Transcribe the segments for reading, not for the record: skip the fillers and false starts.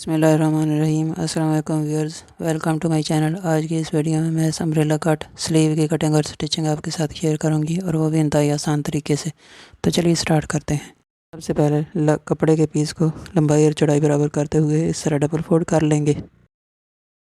बिस्मिल्लाहिर्रहमानिर्रहीम। अस्सलाम वालेकुम viewers, welcome to my channel. आज की इस वीडियो में मैं अम्ब्रेला कट स्लीव की कटिंग और स्टिचिंग आपके साथ शेयर करूंगी और वो भी इंतहाई आसान तरीके से। तो चलिए स्टार्ट करते हैं। सबसे पहले कपड़े के पीस को लंबाई और चौड़ाई बराबर करते हुए इस तरह डबल फोल्ड कर लेंगे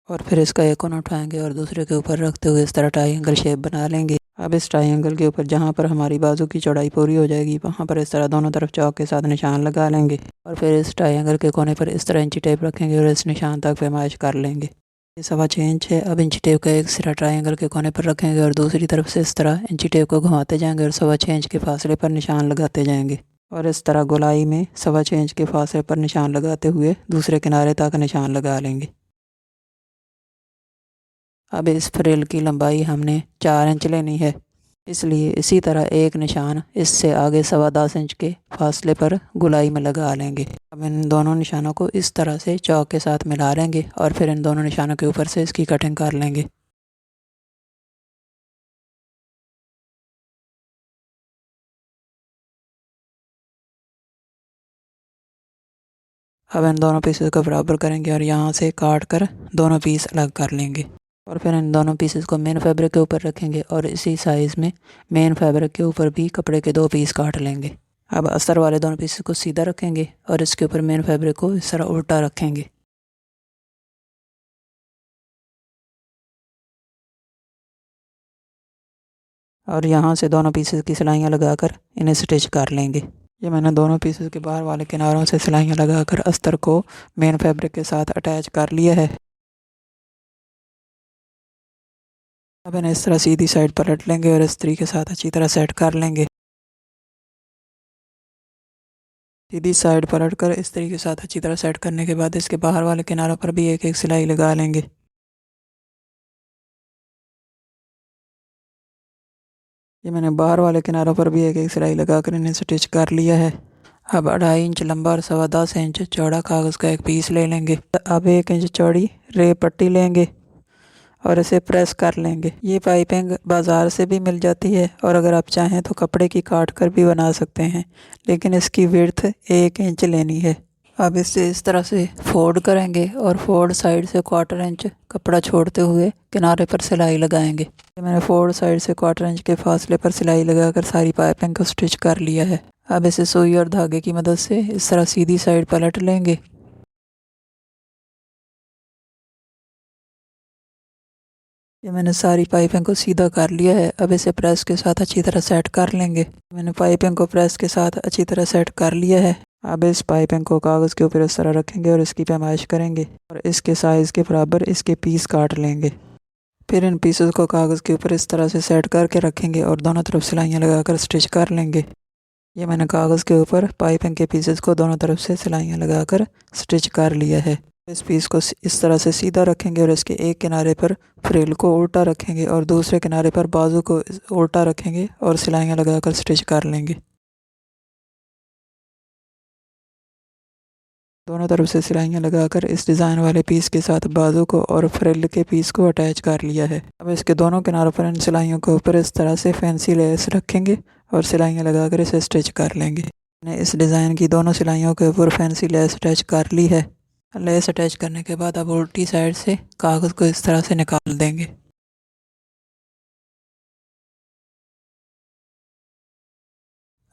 और फिर इसका एक कोना उठाएंगे और दूसरे के ऊपर रखते हुए इस तरह ट्रायंगल शेप बना लेंगे। अब इस ट्रायंगल के ऊपर जहाँ पर हमारी बाजू की चौड़ाई पूरी हो जाएगी वहाँ पर इस तरह दोनों तरफ चौक के साथ निशान लगा लेंगे और फिर इस ट्रायंगल के कोने पर इस तरह इंची टेप रखेंगे और इस निशान तक पैमाइश कर लेंगे। ये 6.25 इंच है। अब इंची टेप का एक सिरा ट्रायंगल के कोने पर रखेंगे और दूसरी तरफ से इस तरह इंची टेप को घुमाते जाएंगे और 6.25 इंच के फासले पर निशान लगाते जाएंगे और इस तरह गोलाई में 6.25 इंच के फासले पर निशान लगाते हुए दूसरे किनारे तक निशान लगा लेंगे। अब इस फ्रिल की लंबाई हमने 4 इंच लेनी है, इसलिए इसी तरह एक निशान इससे आगे 10.25 इंच के फासले पर गोलाई में लगा लेंगे। अब इन दोनों निशानों को इस तरह से चौक के साथ मिला लेंगे और फिर इन दोनों निशानों के ऊपर से इसकी कटिंग कर लेंगे। अब इन दोनों पीसेस को बराबर करेंगे और यहाँ से काट कर दोनों पीस अलग कर लेंगे और फिर इन दोनों पीसेस को मेन फैब्रिक के ऊपर रखेंगे और इसी साइज़ में मेन फैब्रिक के ऊपर भी कपड़े के 2 पीस काट लेंगे। अब अस्तर वाले दोनों पीसेस को सीधा रखेंगे और इसके ऊपर मेन फैब्रिक को इस तरह उल्टा रखेंगे। और यहाँ से दोनों पीसेस की सिलाइयाँ लगाकर इन्हें स्टिच कर लेंगे। ये मैंने दोनों पीसेस के बाहर वाले किनारों से सिलाइयाँ लगाकर अस्तर को मेन फैब्रिक के साथ अटैच कर लिया है। अब इन्हें इस तरह सीधी साइड पलट लेंगे और इस्त्री के साथ अच्छी तरह सेट कर लेंगे। सीधी साइड पलट कर इस्त्री के साथ अच्छी तरह सेट करने के बाद इसके बाहर वाले किनारों पर भी एक एक सिलाई लगा लेंगे। ये मैंने बाहर वाले किनारों पर भी एक एक सिलाई लगाकर इन्हें स्टिच कर लिया है। अब 2.5 इंच लंबा और 10.25 इंच चौड़ा कागज़ का एक पीस ले लेंगे। अब 1 इंच चौड़ी रेप पट्टी लेंगे और इसे प्रेस कर लेंगे। ये पाइपिंग बाज़ार से भी मिल जाती है और अगर आप चाहें तो कपड़े की काट कर भी बना सकते हैं, लेकिन इसकी विड्थ 1 इंच लेनी है। अब इसे इस तरह से फोल्ड करेंगे और फोल्ड साइड से 1/4 इंच कपड़ा छोड़ते हुए किनारे पर सिलाई लगाएंगे। मैंने फोल्ड साइड से 1/4 इंच के फासले पर सिलाई लगाकर सारी पाइपिंग को स्टिच कर लिया है। अब इसे सुई और धागे की मदद से इस तरह सीधी साइड पलट लेंगे। ये मैंने सारी पाइपिंग को सीधा कर लिया है। अब इसे प्रेस के साथ अच्छी तरह सेट कर लेंगे। मैंने पाइपिंग को प्रेस के साथ अच्छी तरह सेट कर लिया है। अब इस पाइपिंग को कागज़ के ऊपर इस तरह रखेंगे और इसकी पैमाइश करेंगे और इसके साइज़ के बराबर इसके पीस काट लेंगे। फिर इन पीसेस को कागज़ के ऊपर इस तरह से सेट करके रखेंगे और दोनों तरफ सिलाइयाँ लगाकर स्टिच कर लेंगे। ये मैंने कागज़ के ऊपर पाइपिंग के पीसेस को दोनों तरफ से सिलाइयाँ लगाकर स्टिच कर लिया है। इस पीस को इस तरह से सीधा रखेंगे और इसके एक किनारे पर फ्रिल को उल्टा रखेंगे और दूसरे किनारे पर बाजू को उल्टा रखेंगे और सिलाइयाँ लगाकर स्टिच कर लेंगे। दोनों तरफ से सिलाइयाँ लगाकर इस डिज़ाइन वाले पीस के साथ बाजू को और फ्रिल के पीस को अटैच कर लिया है। अब इसके दोनों किनारों पर इन सिलाइयों के ऊपर इस तरह से फैंसी लेस रखेंगे और सिलाइयाँ लगाकर इसे स्टिच कर लेंगे। मैंने इस डिज़ाइन की दोनों सिलाइयों के ऊपर फैंसी लेस अटैच कर ली है। लेस अटैच करने के बाद अब उल्टी साइड से कागज़ को इस तरह से निकाल देंगे।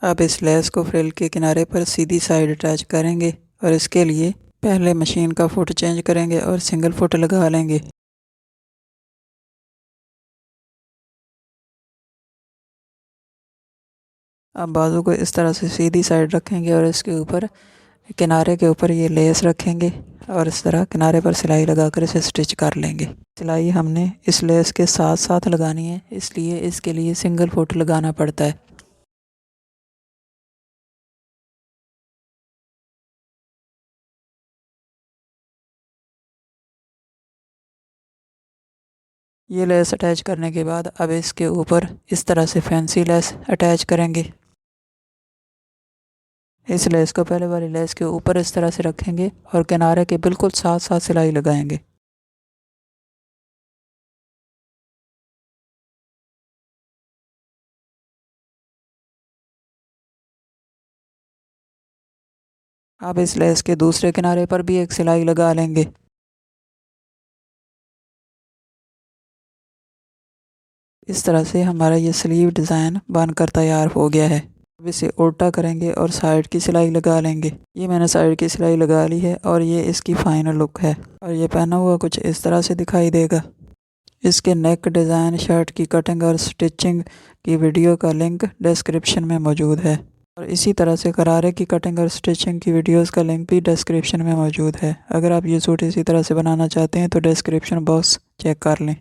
अब इस लेस को फ्रिल के किनारे पर सीधी साइड अटैच करेंगे और इसके लिए पहले मशीन का फुट चेंज करेंगे और सिंगल फुट लगा लेंगे। अब बाजू को इस तरह से सीधी साइड रखेंगे और इसके ऊपर किनारे के ऊपर ये लेस रखेंगे और इस तरह किनारे पर सिलाई लगाकर इसे स्टिच कर लेंगे। सिलाई हमने इस लेस के साथ साथ लगानी है, इसलिए इसके लिए सिंगल फुट लगाना पड़ता है। ये लेस अटैच करने के बाद अब इसके ऊपर इस तरह से फैंसी लेस अटैच करेंगे। इस लेस को पहले वाली लेस के ऊपर इस तरह से रखेंगे और किनारे के बिल्कुल साथ साथ सिलाई लगाएंगे। अब इस लेस के दूसरे किनारे पर भी एक सिलाई लगा लेंगे। इस तरह से हमारा ये स्लीव डिज़ाइन बनकर तैयार हो गया है। अब इसे उल्टा करेंगे और साइड की सिलाई लगा लेंगे। ये मैंने साइड की सिलाई लगा ली है और ये इसकी फाइनल लुक है और ये पहना हुआ कुछ इस तरह से दिखाई देगा। इसके नेक डिज़ाइन, शर्ट की कटिंग और स्टिचिंग की वीडियो का लिंक डिस्क्रिप्शन में मौजूद है और इसी तरह से गरारे की कटिंग और स्टिचिंग की वीडियोस का लिंक भी डिस्क्रिप्शन में मौजूद है। अगर आप ये सूट इसी तरह से बनाना चाहते हैं तो डिस्क्रिप्शन बॉक्स चेक कर लें।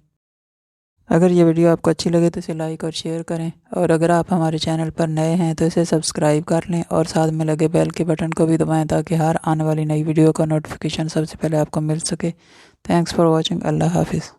अगर ये वीडियो आपको अच्छी लगे तो इसे लाइक और शेयर करें और अगर आप हमारे चैनल पर नए हैं तो इसे सब्सक्राइब कर लें और साथ में लगे बेल के बटन को भी दबाएं ताकि हर आने वाली नई वीडियो का नोटिफिकेशन सबसे पहले आपको मिल सके। Thanks for watching. अल्लाह हाफिज़।